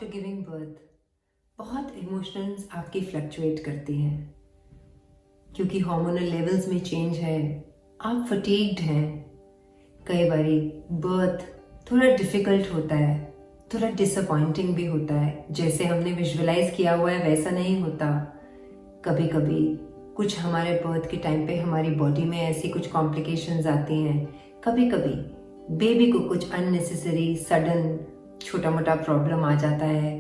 After giving birth बहुत emotions आपकी fluctuate करती हैं क्योंकि हार्मोनल लेवल्स में चेंज है, आप फटीग्ड हैं। कई बारी बर्थ थोड़ा डिफ़िकल्ट होता है, थोड़ा डिसअपॉइंटिंग भी होता है। जैसे हमने विजुअलाइज किया हुआ है वैसा नहीं होता। कभी कभी कुछ हमारे बर्थ के टाइम पे हमारी बॉडी में ऐसी कुछ कॉम्प्लिकेशंस आती हैं। कभी कभी बेबी को कुछ अननेसेसरी सडन छोटा मोटा प्रॉब्लम आ जाता है।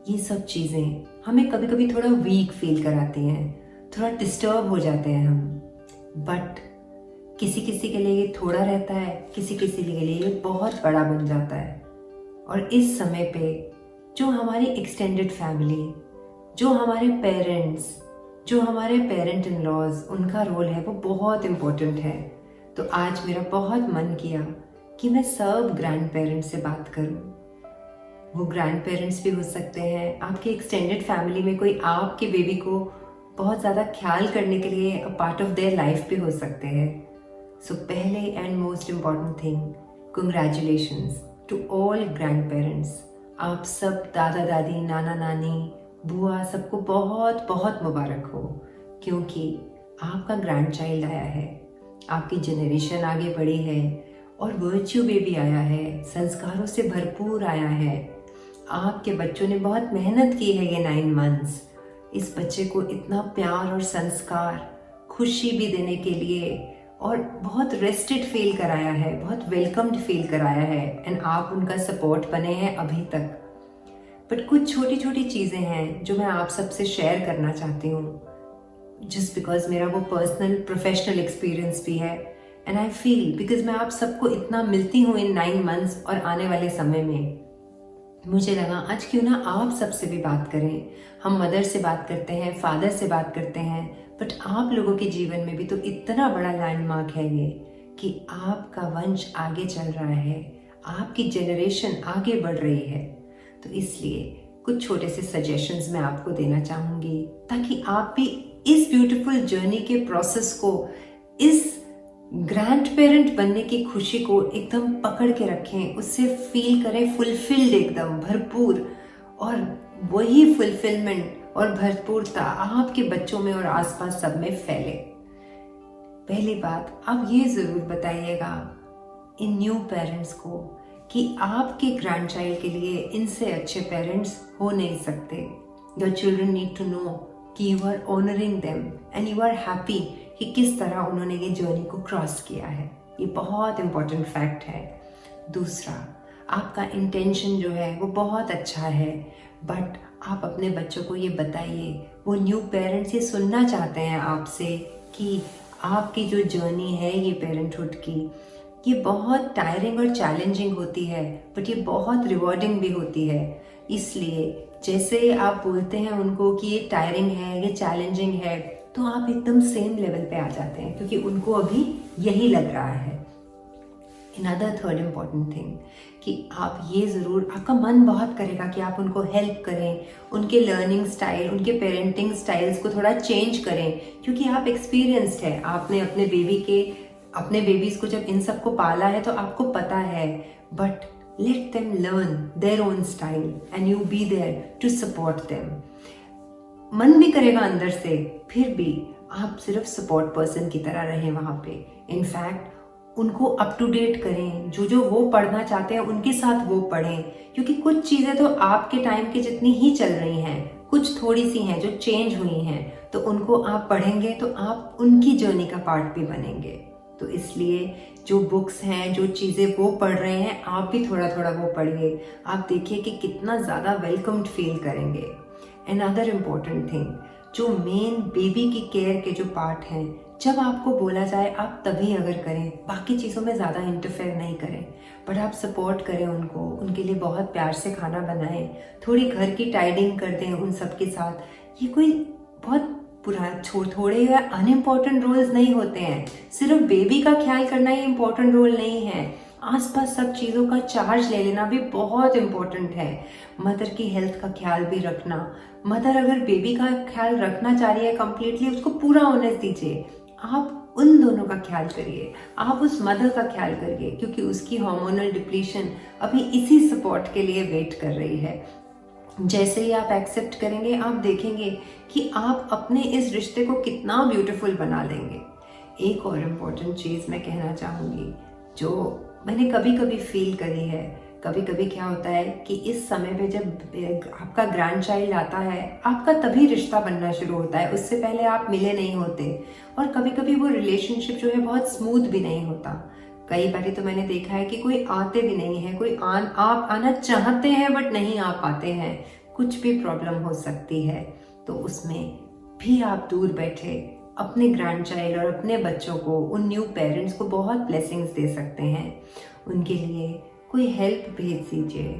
ये सब चीज़ें हमें कभी कभी थोड़ा वीक फील कराती हैं, थोड़ा डिस्टर्ब हो जाते हैं हम। बट किसी किसी के लिए ये थोड़ा रहता है, किसी किसी के लिए ये बहुत बड़ा बन जाता है। और इस समय पे जो हमारी एक्सटेंडेड फैमिली, जो हमारे पेरेंट्स, जो हमारे पेरेंट इन लॉज, उनका रोल है वो बहुत इम्पोर्टेंट है। तो आज मेरा बहुत मन किया कि मैं सब ग्रैंड पेरेंट्स से बात करूं। वो ग्रैंड पेरेंट्स भी हो सकते हैं, आपकी एक्सटेंडेड फैमिली में कोई आपके बेबी को बहुत ज़्यादा ख्याल करने के लिए a part of their life भी हो सकते हैं। सो पहले and most important thing, congratulations to all grandparents. आप सब दादा दादी, नाना नानी, बुआ, सबको बहुत बहुत मुबारक हो, क्योंकि आपका ग्रैंड चाइल्ड आया है, आपकी जनरेशन आगे बढ़ी है और वर्च्यू बेबी आया है, संस्कारों से भरपूर आया है। आपके बच्चों ने बहुत मेहनत की है ये 9 मंथ्स इस बच्चे को इतना प्यार और संस्कार, खुशी भी देने के लिए, और बहुत रेस्टेड फील कराया है, बहुत वेलकम्ड फील कराया है। एंड आप उनका सपोर्ट बने हैं अभी तक। बट कुछ छोटी छोटी चीज़ें हैं जो मैं आप सबसे शेयर करना चाहती हूँ, जस्ट बिकॉज मेरा वो पर्सनल प्रोफेशनल एक्सपीरियंस भी है। एंड आई फील बिकॉज मैं आप सबको इतना मिलती हूँ इन 9 मंथ्स और आने वाले समय में, मुझे लगा आज क्यों ना आप सबसे भी बात करें। हम मदर से बात करते हैं, फादर से बात करते हैं, बट आप लोगों के जीवन में भी तो इतना बड़ा लैंडमार्क है ये कि आपका वंश आगे चल रहा है, आपकी जनरेशन आगे बढ़ रही है। तो इसलिए कुछ छोटे से सजेशंस मैं आपको देना चाहूँगी ताकि आप भी इस ब्यूटीफुल जर्नी के प्रोसेस को, इस ग्रैंड पेरेंट बनने की खुशी को एकदम पकड़ के रखें, उससे फील करें फुलफिल्ड, एकदम भरपूर। और वही फुलफिलमेंट और भरपूरता आपके बच्चों में और आसपास सब में फैले। पहली बात, आप ये ज़रूर बताइएगा इन न्यू पेरेंट्स को कि आपके ग्रैंड चाइल्ड के लिए इनसे अच्छे पेरेंट्स हो नहीं सकते। Your children need to know कि you are honouring them and you are happy कि किस तरह उन्होंने ये जर्नी को क्रॉस किया है। ये बहुत इंपॉर्टेंट फैक्ट है। दूसरा, आपका इंटेंशन जो है वो बहुत अच्छा है, बट आप अपने बच्चों को ये बताइए, वो न्यू पेरेंट्स ये सुनना चाहते हैं आपसे कि आपकी जो जर्नी है ये पेरेंटहुड की, ये बहुत टायरिंग और चैलेंजिंग होती है, बट ये बहुत रिवॉर्डिंग भी होती है। इसलिए जैसे आप बोलते हैं उनको कि ये टायरिंग है, ये चैलेंजिंग है, तो आप एकदम सेम लेवल पे आ जाते हैं क्योंकि उनको अभी यही लग रहा है। अनदर थर्ड इम्पॉर्टेंट थिंग कि आप ये ज़रूर, आपका मन बहुत करेगा कि आप उनको हेल्प करें, उनके लर्निंग स्टाइल, उनके पेरेंटिंग स्टाइल्स को थोड़ा चेंज करें, क्योंकि आप एक्सपीरियंस्ड है, आपने अपने बेबीज को जब इन सब को पाला है तो आपको पता है। But let them learn their own style and you be there to support them. मन भी करेगा अंदर से, फिर भी आप सिर्फ सपोर्ट पर्सन की तरह रहें वहाँ पे। इनफैक्ट उनको अप टू डेट करें, जो जो वो पढ़ना चाहते हैं उनके साथ वो पढ़ें, क्योंकि कुछ चीज़ें तो आपके टाइम के जितनी ही चल रही हैं, कुछ थोड़ी सी हैं जो चेंज हुई हैं, तो उनको आप पढ़ेंगे तो आप उनकी जर्नी का पार्ट भी बनेंगे। तो इसलिए जो बुक्स हैं, जो चीज़ें वो पढ़ रहे हैं, आप भी थोड़ा थोड़ा वो पढ़िए। आप देखिए कि कितना ज़्यादा वेलकम्ड फील करेंगे। अनदर इम्पॉर्टेंट थिंग, जो मेन बेबी की केयर के जो पार्ट हैं, जब आपको बोला जाए आप तभी अगर करें, बाकी चीज़ों में ज़्यादा इंटरफेयर नहीं करें, बट आप सपोर्ट करें उनको, उनके लिए बहुत प्यार से खाना बनाएं, थोड़ी घर की टाइडिंग कर दें उन सब के साथ। ये कोई बहुत थोड़े या अनइम्पॉर्टेंट रोल्स नहीं होते हैं। सिर्फ बेबी का ख्याल करना ही इम्पोर्टेंट रोल नहीं है, आसपास सब चीज़ों का चार्ज ले लेना भी बहुत इम्पोर्टेंट है। मदर की हेल्थ का ख्याल भी रखना, मदर अगर बेबी का ख्याल रखना चाह रही है कंप्लीटली, उसको पूरा ऑनेस्ट दीजिए। आप उन दोनों का ख्याल करिए, आप उस मदर का ख्याल करिए, क्योंकि उसकी हार्मोनल डिप्लीशन अभी इसी सपोर्ट के लिए वेट कर रही है। जैसे ही आप एक्सेप्ट करेंगे, आप देखेंगे कि आप अपने इस रिश्ते को कितना ब्यूटीफुल बना लेंगे। एक और इम्पोर्टेंट चीज़ मैं कहना चाहूँगी, जो मैंने कभी कभी फील करी है। कभी कभी क्या होता है कि इस समय पे जब आपका ग्रैंड चाइल्ड आता है, आपका तभी रिश्ता बनना शुरू होता है, उससे पहले आप मिले नहीं होते। और कभी कभी वो रिलेशनशिप जो है बहुत स्मूथ भी नहीं होता। कई बार तो मैंने देखा है कि कोई आते भी नहीं है, कोई आप आना चाहते हैं बट नहीं आ पाते हैं, कुछ भी प्रॉब्लम हो सकती है। तो उसमें भी आप दूर बैठे अपने ग्रैंड चाइल्ड और अपने बच्चों को, उन न्यू पेरेंट्स को बहुत ब्लेसिंग्स दे सकते हैं। उनके लिए कोई हेल्प भेज दीजिए,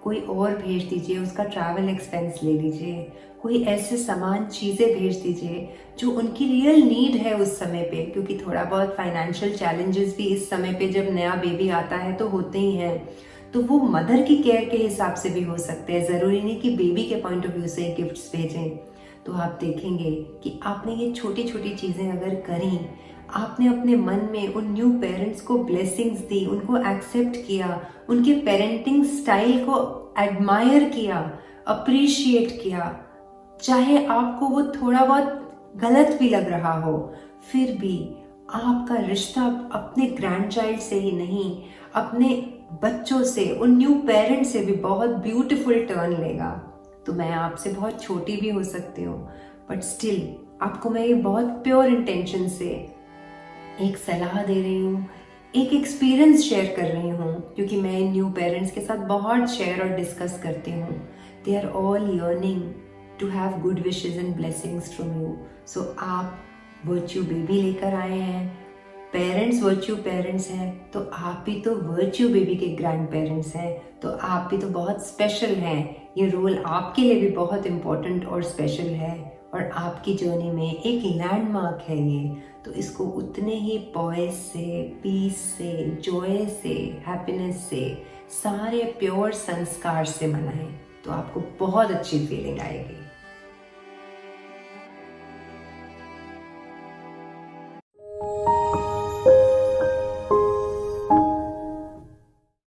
कोई और भेज दीजिए, उसका ट्रैवल एक्सपेंस ले लीजिए, कोई ऐसे सामान चीज़ें भेज दीजिए जो उनकी रियल नीड है उस समय पे, क्योंकि थोड़ा बहुत फाइनेंशियल चैलेंजेस भी इस समय पे जब नया बेबी आता है तो होते ही हैं। तो वो मदर की केयर के हिसाब से भी हो सकते हैं, ज़रूरी नहीं कि बेबी के पॉइंट ऑफ व्यू से गिफ्ट्स भेजें। तो आप देखेंगे कि आपने ये छोटी छोटी चीज़ें अगर करी, आपने अपने मन में उन न्यू पेरेंट्स को ब्लेसिंग्स दी, उनको एक्सेप्ट किया, उनके पेरेंटिंग स्टाइल को एडमायर किया, अप्रिशिएट किया, चाहे आपको वो थोड़ा बहुत गलत भी लग रहा हो, फिर भी आपका रिश्ता अपने ग्रैंड चाइल्ड से ही नहीं, अपने बच्चों से, उन न्यू पेरेंट्स से भी बहुत ब्यूटीफुल टर्न लेगा। तो मैं आपसे बहुत छोटी भी हो सकती हूँ, बट स्टिल आपको मैं ये बहुत प्योर इंटेंशन से एक सलाह दे रही हूँ, एक एक्सपीरियंस शेयर कर रही हूँ, क्योंकि मैं न्यू पेरेंट्स के साथ बहुत शेयर और डिस्कस करती हूँ। They are all yearning to have good wishes and blessings from you. So आप वर्च्यू बेबी लेकर आए हैं, पेरेंट्स वर्च्यू पेरेंट्स हैं, तो आप भी तो वर्च्यू बेबी के ग्रैंड पेरेंट्स हैं, तो आप भी तो बहुत स्पेशल हैं। ये रोल आपके लिए भी बहुत इम्पोर्टेंट और स्पेशल है, और आपकी जर्नी में एक लैंडमार्क है ये। तो इसको उतने ही पॉइज से, पीस से, जॉय से, हैप्पीनेस से, सारे प्योर संस्कार से मनाएं, तो आपको बहुत अच्छी फीलिंग आएगी।